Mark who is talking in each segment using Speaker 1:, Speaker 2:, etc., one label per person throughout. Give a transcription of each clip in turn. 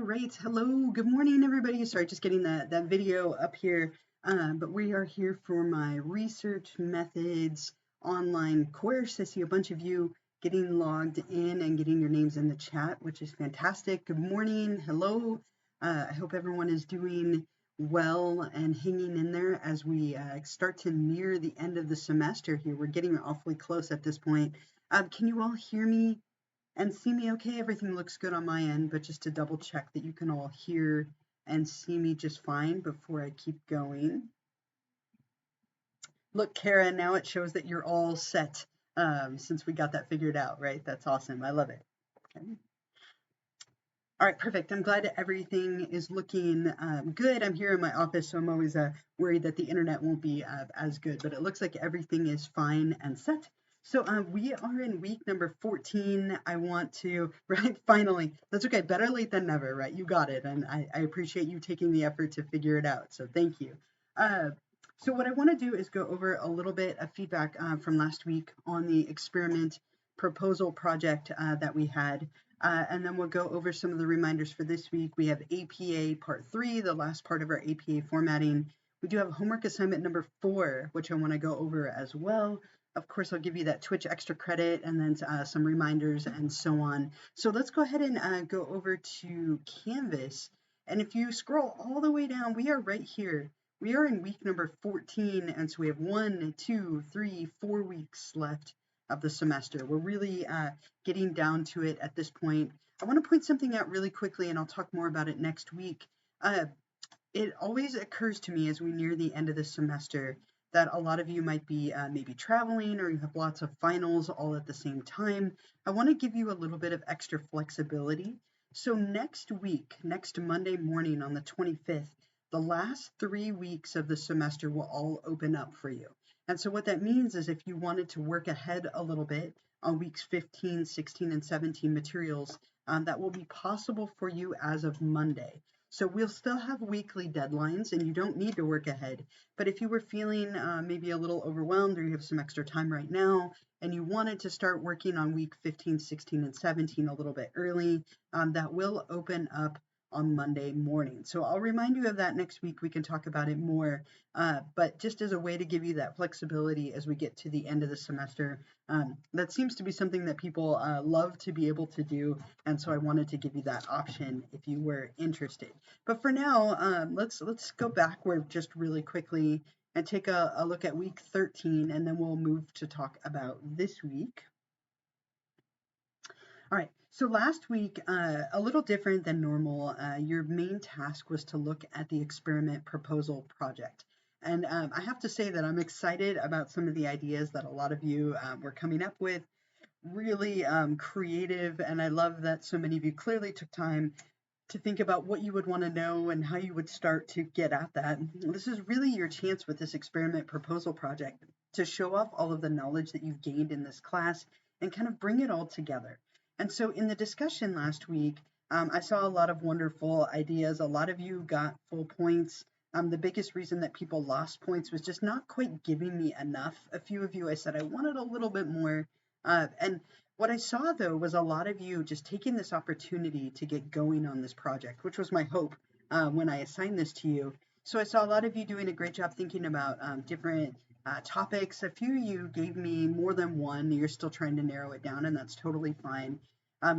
Speaker 1: right. Hello. Good morning, everybody. Sorry, just getting that video up here. But we are here for my research methods online course. I see a bunch of you getting logged in and getting your names in the chat, which is fantastic. Good morning. Hello. I hope everyone is doing well and hanging in there as we start to near the end of the semester here. We're getting awfully close at this point. Can you all hear me and see me okay? Everything looks good on my end, but just to double check that you can all hear and see me just fine before I keep going. Look, Kara, now it shows that you're all set since we got that figured out, right? That's awesome. I love it. Okay. All right, perfect. I'm glad that everything is looking good. I'm here in my office, so I'm always worried that the internet won't be as good, but it looks like everything is fine and set. So we are in week number 14. I want to, right, finally, that's okay, better late than never, right? You got it, and I appreciate you taking the effort to figure it out, so thank you. So what I want to do is go over a little bit of feedback from last week on the experiment proposal project that we had. And then we'll go over some of the reminders for this week. We have APA Part 3, the last part of our APA formatting. We do have homework assignment number 4, which I want to go over as well. Of course, I'll give you that Twitch extra credit and then some reminders and so on. So let's go ahead and go over to Canvas. And if you scroll all the way down, we are right here. We are in week number 14, and so we have 1, 2, 3, 4 weeks left of the semester. We're really getting down to it at this point. I want to point something out really quickly, and I'll talk more about it next week. It always occurs to me as we near the end of the semester that a lot of you might be maybe traveling or you have lots of finals all at the same time. I want to give you a little bit of extra flexibility. So next week, next Monday morning on the 25th, the last 3 weeks of the semester will all open up for you. And so what that means is if you wanted to work ahead a little bit on weeks 15, 16, and 17 materials, that will be possible for you as of Monday. So we'll still have weekly deadlines and you don't need to work ahead. But if you were feeling maybe a little overwhelmed or you have some extra time right now and you wanted to start working on week 15, 16, and 17 a little bit early, that will open up on Monday morning. So I'll remind you of that next week. We can talk about it more, but just as a way to give you that flexibility as we get to the end of the semester, that seems to be something that people love to be able to do. And so I wanted to give you that option if you were interested. But for now, let's go backward just really quickly and take a look at week 13, and then we'll move to talk about this week. All right, so last week, a little different than normal, your main task was to look at the experiment proposal project. And I have to say that I'm excited about some of the ideas that a lot of you were coming up with, really creative, and I love that so many of you clearly took time to think about what you would want to know and how you would start to get at that. This is really your chance with this experiment proposal project to show off all of the knowledge that you've gained in this class and kind of bring it all together. And so in the discussion last week, I saw a lot of wonderful ideas. A lot of you got full points. The biggest reason that people lost points was just not quite giving me enough. A few of you, I said I wanted a little bit more. And what I saw, though, was a lot of you just taking this opportunity to get going on this project, which was my hope when I assigned this to you. So I saw a lot of you doing a great job thinking about different topics. A few of you gave me more than one. You're still trying to narrow it down, and that's totally fine.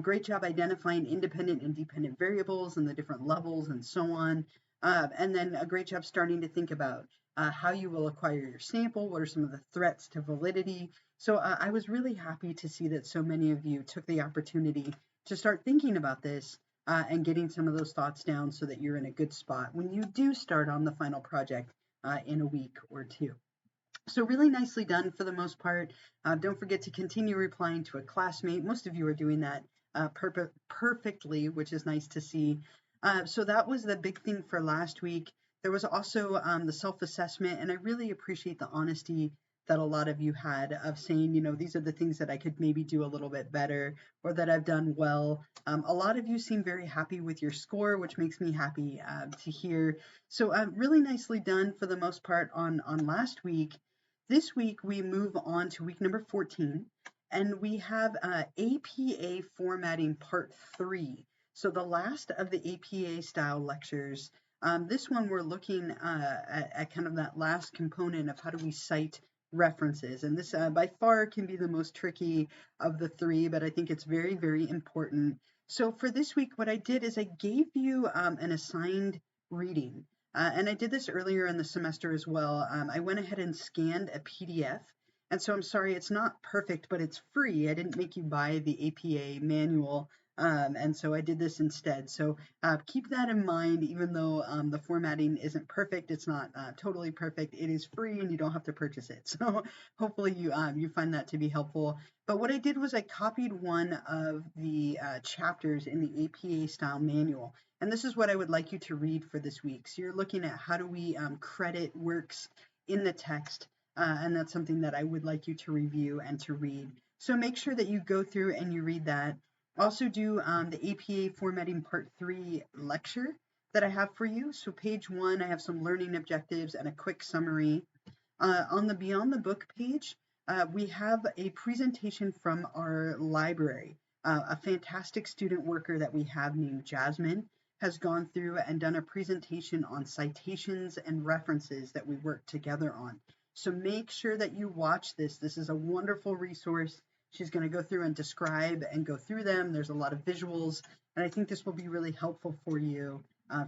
Speaker 1: Great job identifying independent and dependent variables and the different levels and so on. And then a great job starting to think about how you will acquire your sample, what are some of the threats to validity. So I was really happy to see that so many of you took the opportunity to start thinking about this and getting some of those thoughts down so that you're in a good spot when you do start on the final project in a week or two. So really nicely done for the most part. Don't forget to continue replying to a classmate. Most of you are doing that perfectly, which is nice to see. So that was the big thing for last week. There was also the self-assessment, and I really appreciate the honesty that a lot of you had of saying, you know, these are the things that I could maybe do a little bit better or that I've done well. A lot of you seem very happy with your score, which makes me happy to hear. So really nicely done for the most part on last week. This week, we move on to week number 14, and we have APA formatting part 3. So the last of the APA style lectures, this one we're looking at kind of that last component of how do we cite references. And this by far can be the most tricky of the three, but I think it's very, very important. So for this week, what I did is I gave you an assigned reading. And I did this earlier in the semester as well. I went ahead and scanned a PDF. And so I'm sorry, it's not perfect, but it's free. I didn't make you buy the APA manual. And so I did this instead. So keep that in mind, even though the formatting isn't perfect, it's not totally perfect. It is free and you don't have to purchase it. So hopefully you find that to be helpful. But what I did was I copied one of the chapters in the APA style manual. And this is what I would like you to read for this week. So you're looking at how do we credit works in the text. And that's something that I would like you to review and to read. So make sure that you go through and you read that. Also do the APA Formatting Part 3 lecture that I have for you. So page 1, I have some learning objectives and a quick summary. On the Beyond the Book page, we have a presentation from our library. A fantastic student worker that we have named Jasmine has gone through and done a presentation on citations and references that we work together on. So make sure that you watch this. This is a wonderful resource. She's going to go through and describe and go through them. There's a lot of visuals, and I think this will be really helpful for you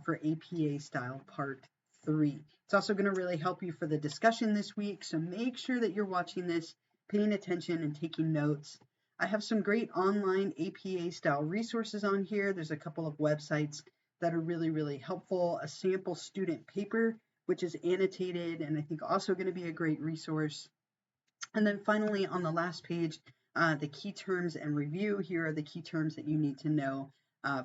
Speaker 1: for APA style part 3. It's also going to really help you for the discussion this week, so make sure that you're watching this, paying attention, and taking notes. I have some great online APA style resources on here. There's a couple of websites that are really, really helpful. A sample student paper, which is annotated, and I think also going to be a great resource. And then finally, on the last page, the key terms and review. Here are the key terms that you need to know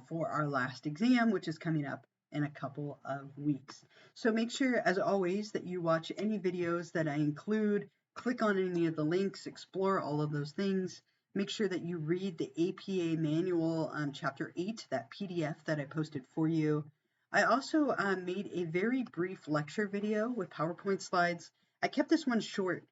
Speaker 1: for our last exam, which is coming up in a couple of weeks. So make sure, as always, that you watch any videos that I include, click on any of the links, explore all of those things. Make sure that you read the APA manual, chapter 8, that PDF that I posted for you. I also made a very brief lecture video with PowerPoint slides. I kept this one short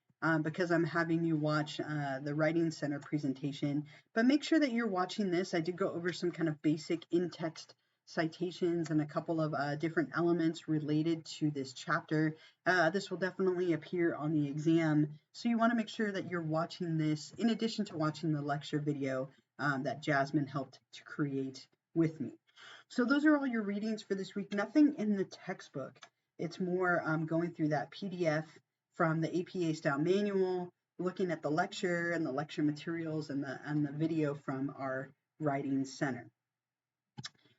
Speaker 1: because I'm having you watch the Writing Center presentation, but make sure that you're watching this. I did go over some kind of basic in-text citations and a couple of different elements related to this chapter. This will definitely appear on the exam, so you want to make sure that you're watching this in addition to watching the lecture video that Jasmine helped to create with me. So those are all your readings for this week. Nothing in the textbook. It's more going through that PDF from the APA style manual, looking at the lecture and the lecture materials and the video from our Writing Center.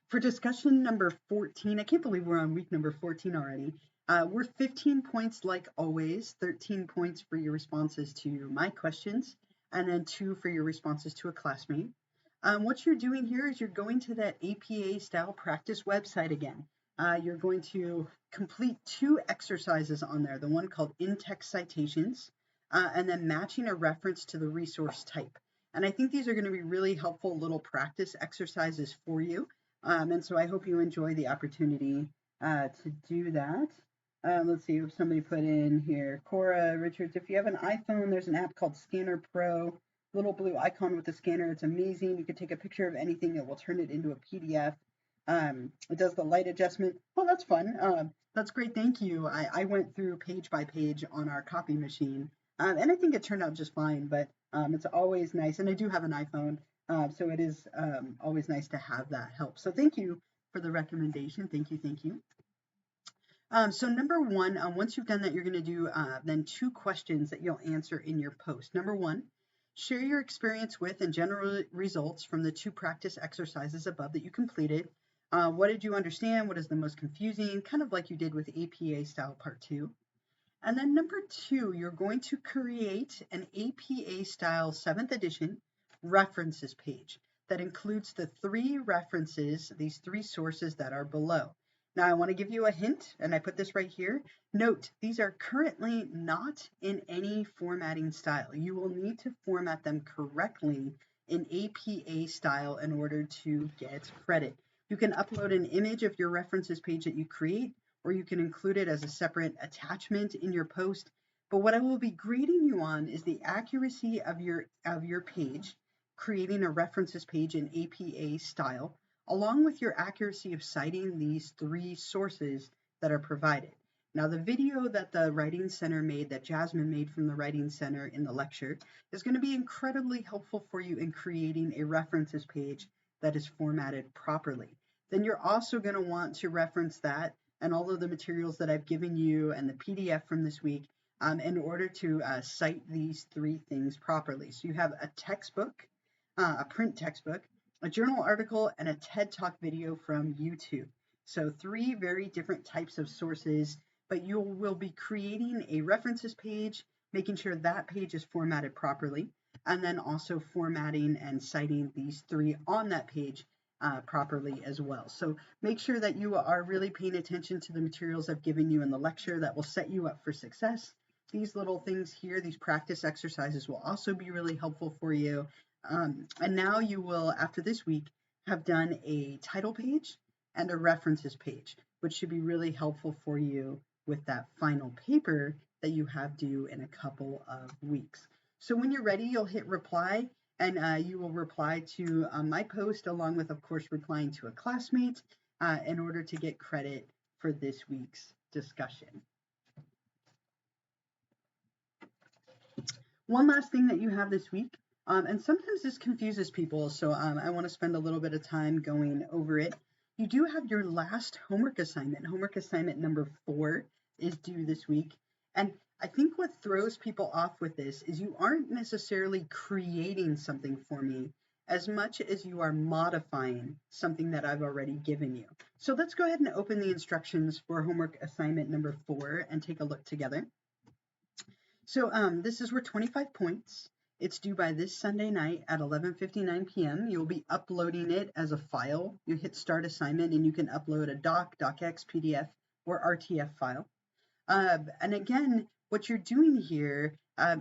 Speaker 1: For discussion number 14, I can't believe we're on week number 14 already. We're 15 points like always, 13 points for your responses to my questions, and then 2 for your responses to a classmate. What you're doing here is you're going to that APA style practice website again. You're going to complete 2 exercises on there, the one called in-text citations, and then matching a reference to the resource type. And I think these are going to be really helpful little practice exercises for you. And so I hope you enjoy the opportunity to do that. Let's see if somebody put in here, Cora Richards, if you have an iPhone, there's an app called Scanner Pro. Little blue icon with the scanner. It's amazing. You can take a picture of anything. It will turn it into a PDF. It does the light adjustment. Oh, that's fun. That's great. Thank you. I went through page by page on our copy machine, and I think it turned out just fine, but it's always nice. And I do have an iPhone, so it is always nice to have that help. So thank you for the recommendation. Thank you. Thank you. So number 1, once you've done that, you're going to do then 2 questions that you'll answer in your post. Number 1, share your experience with and general results from the 2 practice exercises above that you completed. What did you understand? What is the most confusing? Kind of like you did with APA style part 2. And then number 2, you're going to create an APA style 7th edition references page that includes the 3 references, these 3 sources that are below. Now, I want to give you a hint, and I put this right here. Note, these are currently not in any formatting style. You will need to format them correctly in APA style in order to get credit. You can upload an image of your references page that you create, or you can include it as a separate attachment in your post. But what I will be grading you on is the accuracy of your page, creating a references page in APA style, along with your accuracy of citing these 3 sources that are provided. Now, the video that the Writing Center made, that Jasmine made from the Writing Center in the lecture, is going to be incredibly helpful for you in creating a references page that is formatted properly. Then you're also going to want to reference that and all of the materials that I've given you and the PDF from this week in order to cite these 3 things properly. So you have a textbook, a print textbook, a journal article, and a TED Talk video from YouTube. So 3 very different types of sources, but you will be creating a references page, making sure that page is formatted properly, and then also formatting and citing these 3 on that page properly as well. So make sure that you are really paying attention to the materials I've given you in the lecture that will set you up for success. These little things here, these practice exercises, will also be really helpful for you. And now you will, after this week, have done a title page and a references page, which should be really helpful for you with that final paper that you have due in a couple of weeks. So when you're ready, you'll hit reply, and you will reply to my post, along with, of course, replying to a classmate in order to get credit for this week's discussion. One last thing that you have this week, and sometimes this confuses people, so I want to spend a little bit of time going over it. You do have your last homework assignment. Homework assignment number 4 is due this week. And I think what throws people off with this is you aren't necessarily creating something for me as much as you are modifying something that I've already given you. So let's go ahead and open the instructions for homework assignment number 4 and take a look together. So this is worth 25 points. It's due by this Sunday night at 11:59 p.m. You'll be uploading it as a file. You hit start assignment and you can upload a doc, docx, PDF, or RTF file. And again, what you're doing here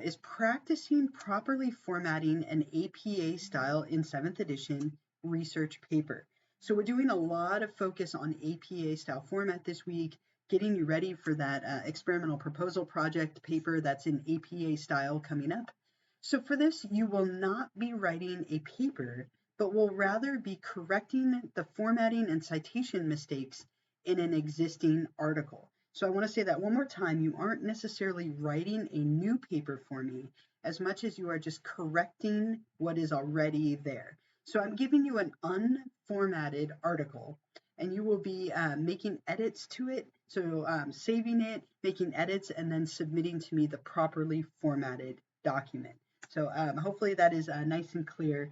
Speaker 1: is practicing properly formatting an APA style in 7th edition research paper. So we're doing a lot of focus on APA style format this week, getting you ready for that experimental proposal project paper that's in APA style coming up. So for this, you will not be writing a paper, but will rather be correcting the formatting and citation mistakes in an existing article. So I want to say that one more time. You aren't necessarily writing a new paper for me as much as you are just correcting what is already there. So I'm giving you an unformatted article, and you will be making edits to it. So saving it, making edits, and then submitting to me the properly formatted document. So hopefully that is nice and clear.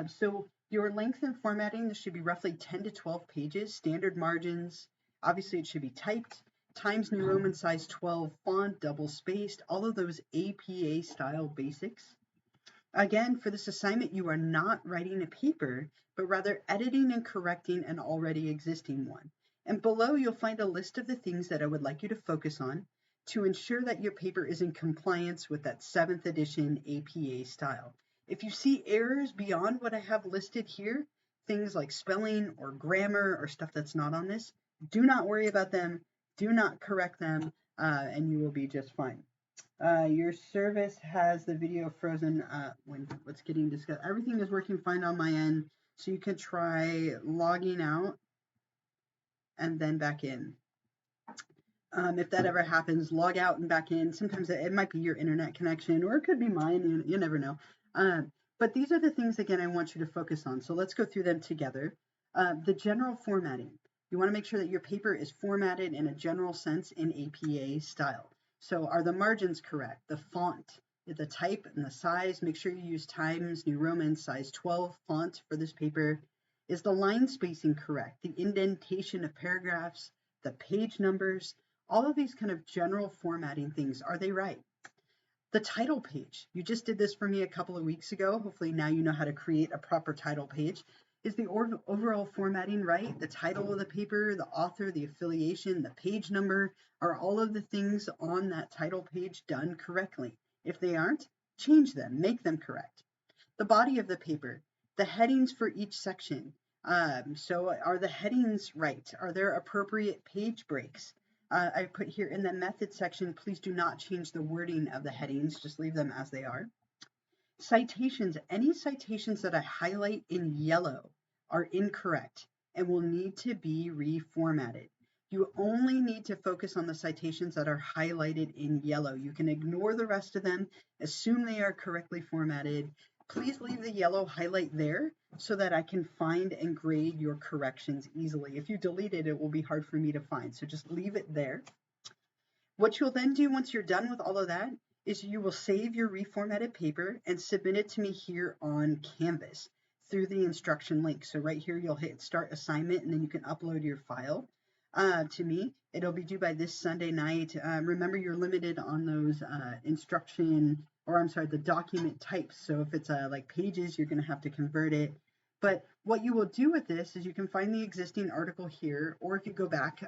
Speaker 1: So your length and formatting, this should be roughly 10 to 12 pages, standard margins. Obviously it should be typed, Times New Roman size 12 font, double spaced, all of those APA style basics. Again, for this assignment, you are not writing a paper, but rather editing and correcting an already existing one. And below, you'll find a list of the things that I would like you to focus on to ensure that your paper is in compliance with that 7th edition APA style. If you see errors beyond what I have listed here, things like spelling or grammar or stuff that's not on this, do not worry about them, do not correct them, and you will be just fine. Your service has the video frozen when what's getting discussed. Everything is working fine on my end, so you can try logging out and then back in. If that ever happens, log out and back in. Sometimes it might be your internet connection, or it could be mine. You never know. But these are the things, again, I want you to focus on. So let's go through them together. The general formatting. You want to make sure that your paper is formatted in a general sense in APA style. So are the margins correct? The font, the type, and the size. Make sure you use Times New Roman size 12 font for this paper. Is the line spacing correct? The indentation of paragraphs, the page numbers, all of these kind of general formatting things, are they right? The title page. You just did this for me a couple of weeks ago. Hopefully now you know how to create a proper title page. Is the overall formatting right? The title of the paper, the author, the affiliation, the page number, are all of the things on that title page done correctly? If they aren't, change them, make them correct. The body of the paper, the headings for each section. So are the headings right? Are there appropriate page breaks? I put here in the method section, please do not change the wording of the headings, just leave them as they are. Citations, any citations that I highlight in yellow, are incorrect and will need to be reformatted. You only need to focus on the citations that are highlighted in yellow. You can ignore the rest of them, assume they are correctly formatted. Please leave the yellow highlight there so that I can find and grade your corrections easily. If you delete it, it will be hard for me to find, so just leave it there. What you'll then do once you're done with all of that is you will save your reformatted paper and submit it to me here on Canvas through the instruction link. So right here, you'll hit start assignment and then you can upload your file to me. It'll be due by this Sunday night. Remember, you're limited on those the document types. So if it's like pages, you're going to have to convert it. But what you will do with this is you can find the existing article here, or if you go back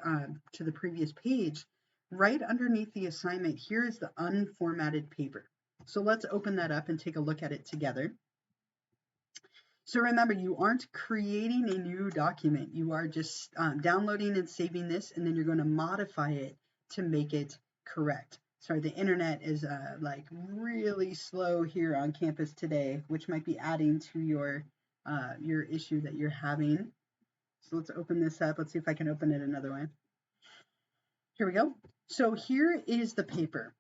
Speaker 1: to the previous page, right underneath the assignment, here is the unformatted paper. So let's open that up and take a look at it together. So remember, you aren't creating a new document. You are just downloading and saving this, and then you're going to modify it to make it correct. Sorry, the internet is like really slow here on campus today, which might be adding to your issue that you're having. So let's open this up. Let's see if I can open it another way. Here we go. So here is the paper.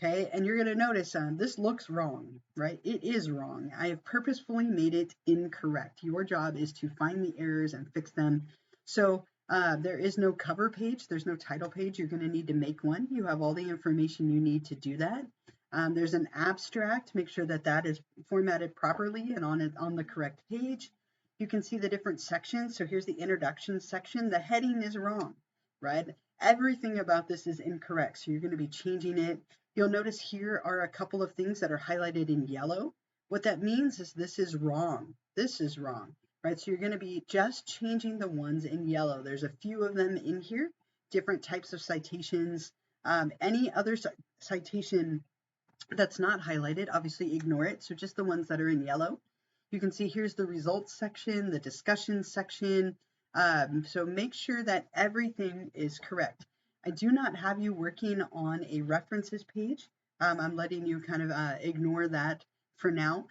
Speaker 1: Okay, and you're going to notice this looks wrong, right? It is wrong. I have purposefully made it incorrect. Your job is to find the errors and fix them. So there is no cover page. There's no title page. You're going to need to make one. You have all the information you need to do that. There's an abstract. Make sure that that is formatted properly and on the correct page. You can see the different sections. So here's the introduction section. The heading is wrong, right? Everything about this is incorrect. So you're going to be changing it. You'll notice here are a couple of things that are highlighted in yellow. What that means is this is wrong. This is wrong, right? So you're going to be just changing the ones in yellow. There's a few of them in here, different types of citations. Any other citation that's not highlighted, obviously ignore it. So just the ones that are in yellow. You can see here's the results section, the discussion section. So make sure that everything is correct. I do not have you working on a references page. I'm letting you kind of ignore that for now.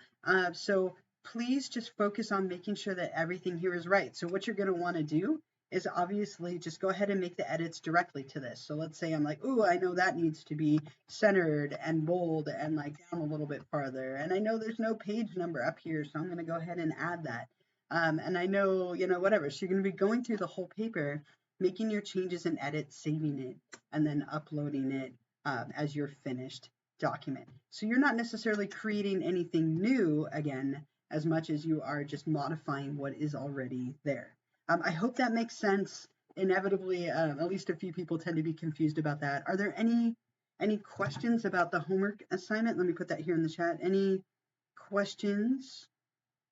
Speaker 1: So please just focus on making sure that everything here is right. So what you're going to want to do is obviously just go ahead and make the edits directly to this. So let's say I'm like, ooh, I know that needs to be centered and bold and like down a little bit farther. And I know there's no page number up here, so I'm going to go ahead and add that. And I know, whatever. So you're going to be going through the whole paper, making your changes and edits, saving it, and then uploading it as your finished document. So you're not necessarily creating anything new again, as much as you are just modifying what is already there. I hope that makes sense. Inevitably, at least a few people tend to be confused about that. Are there any questions about the homework assignment? Let me put that here in the chat. Any questions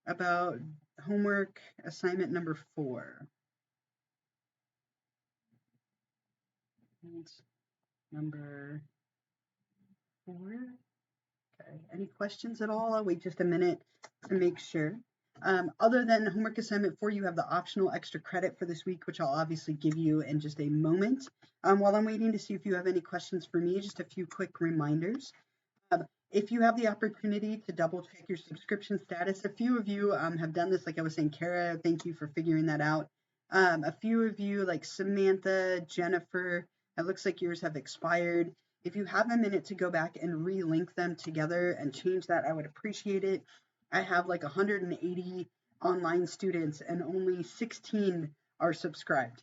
Speaker 1: about homework assignment number 4? That's number 4. Okay. Any questions at all? I'll wait just a minute to make sure. Other than homework assignment 4, you have the optional extra credit for this week, which I'll obviously give you in just a moment. While I'm waiting to see if you have any questions for me, just a few quick reminders. If you have the opportunity to double check your subscription status, a few of you have done this, like I was saying, Kara, thank you for figuring that out. A few of you, like Samantha, Jennifer, it looks like yours have expired. If you have a minute to go back and relink them together and change that, I would appreciate it. I have like 180 online students and only 16 are subscribed,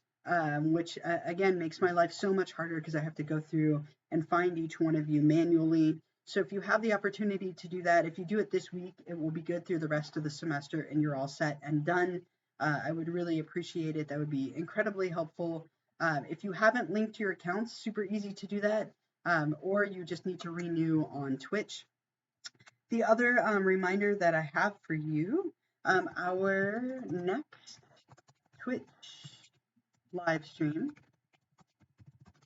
Speaker 1: which again makes my life so much harder because I have to go through and find each one of you manually. So if you have the opportunity to do that, if you do it this week, it will be good through the rest of the semester and you're all set and done. I would really appreciate it. That would be incredibly helpful. If you haven't linked your accounts, super easy to do that, or you just need to renew on Twitch. The other reminder that I have for you, our next Twitch live stream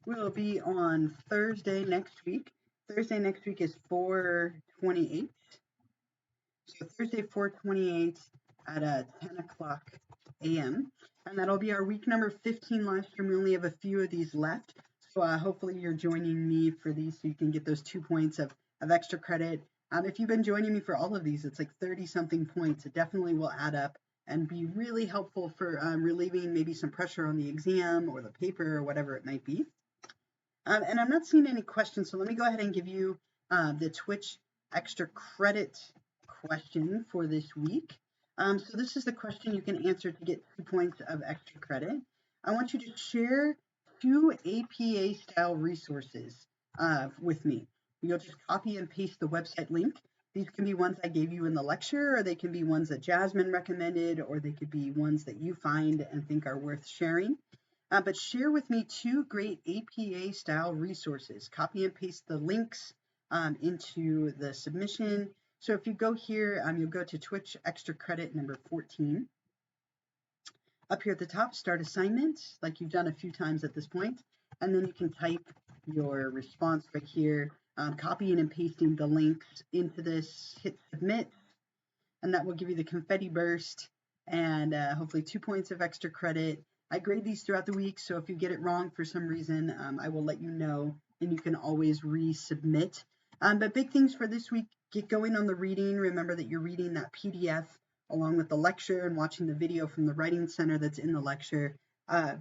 Speaker 1: will be on Thursday next week. Thursday next week is 4/28. So Thursday 4/28 at 10 o'clock a.m. And that'll be our week number 15 live stream. We only have a few of these left. So hopefully you're joining me for these so you can get those 2 points of extra credit. If you've been joining me for all of these, it's like 30 something points. It definitely will add up and be really helpful for relieving maybe some pressure on the exam or the paper or whatever it might be. And I'm not seeing any questions, so let me go ahead and give you the Twitch extra credit question for this week. So this is the question you can answer to get 2 points of extra credit. I want you to share 2 APA style resources with me. You'll just copy and paste the website link. These can be ones I gave you in the lecture, or they can be ones that Jasmine recommended, or they could be ones that you find and think are worth sharing. But share with me 2 great APA style resources. Copy and paste the links into the submission. So if you go here, you'll go to Twitch extra credit number 14. Up here at the top, start assignment, like you've done a few times at this point. And then you can type your response right here, copying and pasting the links into this, hit submit, and that will give you the confetti burst and hopefully 2 points of extra credit. I grade these throughout the week, so if you get it wrong for some reason, I will let you know, and you can always resubmit. But big things for this week, get going on the reading. Remember that you're reading that PDF along with the lecture and watching the video from the Writing Center that's in the lecture.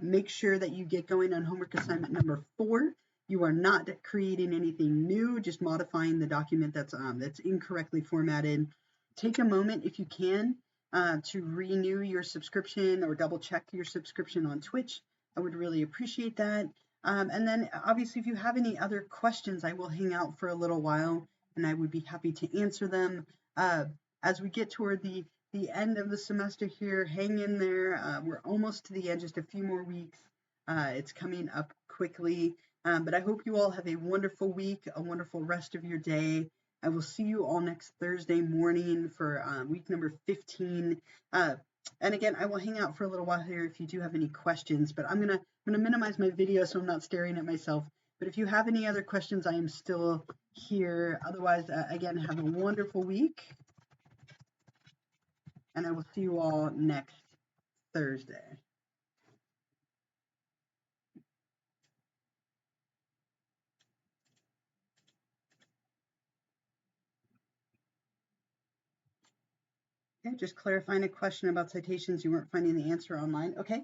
Speaker 1: Make sure that you get going on homework assignment number 4. You are not creating anything new, just modifying the document that's incorrectly formatted. Take a moment, if you can, to renew your subscription or double check your subscription on Twitch. I would really appreciate that. And then obviously, if you have any other questions, I will hang out for a little while and I would be happy to answer them. As we get toward the end of the semester here, hang in there. We're almost to the end, just a few more weeks. It's coming up quickly. But I hope you all have a wonderful week, a wonderful rest of your day. I will see you all next Thursday morning for week number 15. And again, I will hang out for a little while here if you do have any questions, but I'm gonna minimize my video so I'm not staring at myself. But if you have any other questions, I am still here. Otherwise, again, have a wonderful week. And I will see you all next Thursday. Okay, just clarifying a question about citations. You weren't finding the answer online. Okay,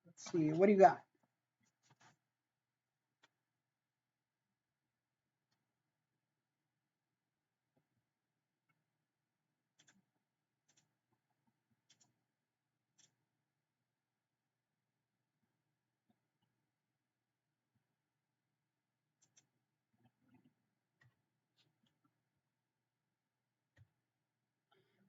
Speaker 1: let's see. What do you got?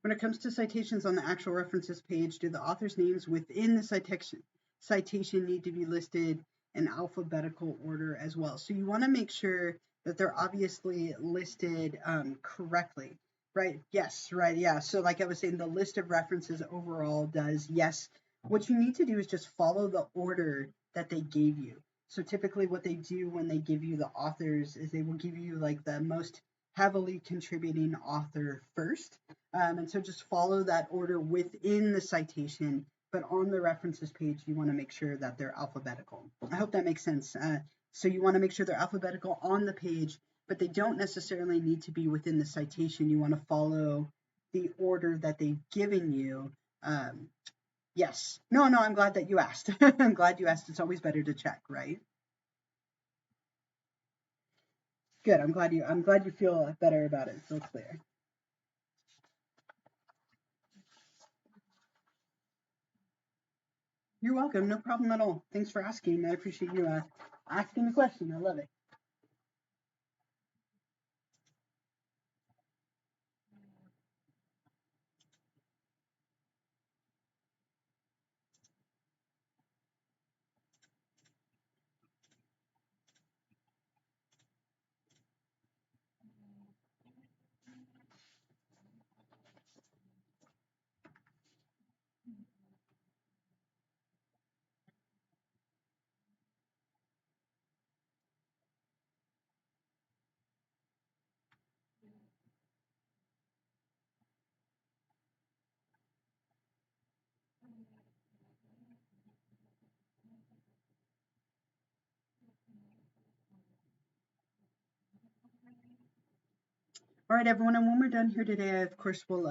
Speaker 1: When it comes to citations on the actual references page, do the author's names within the citation need to be listed in alphabetical order as well? So you want to make sure that they're obviously listed correctly, right? Yes, right, yeah. So like I was saying, the list of references overall does, yes. What you need to do is just follow the order that they gave you. So typically what they do when they give you the authors is they will give you like the most heavily contributing author first. And so just follow that order within the citation, but on the references page, you want to make sure that they're alphabetical. I hope that makes sense. So you want to make sure they're alphabetical on the page, but they don't necessarily need to be within the citation. You want to follow the order that they've given you. Yes. No, I'm glad that you asked. I'm glad you asked. It's always better to check, right? Good. I'm glad you feel better about it. Feel clear. You're welcome. No problem at all. Thanks for asking. I appreciate you asking the question. I love it. All right, everyone, and when we're done here today, I, of course, will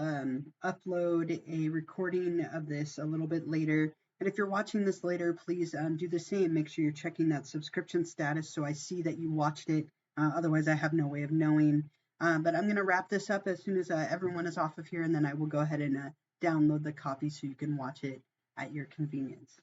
Speaker 1: upload a recording of this a little bit later. And if you're watching this later, please do the same. Make sure you're checking that subscription status so I see that you watched it. Otherwise, I have no way of knowing. But I'm going to wrap this up as soon as everyone is off of here, and then I will go ahead and download the copy so you can watch it at your convenience.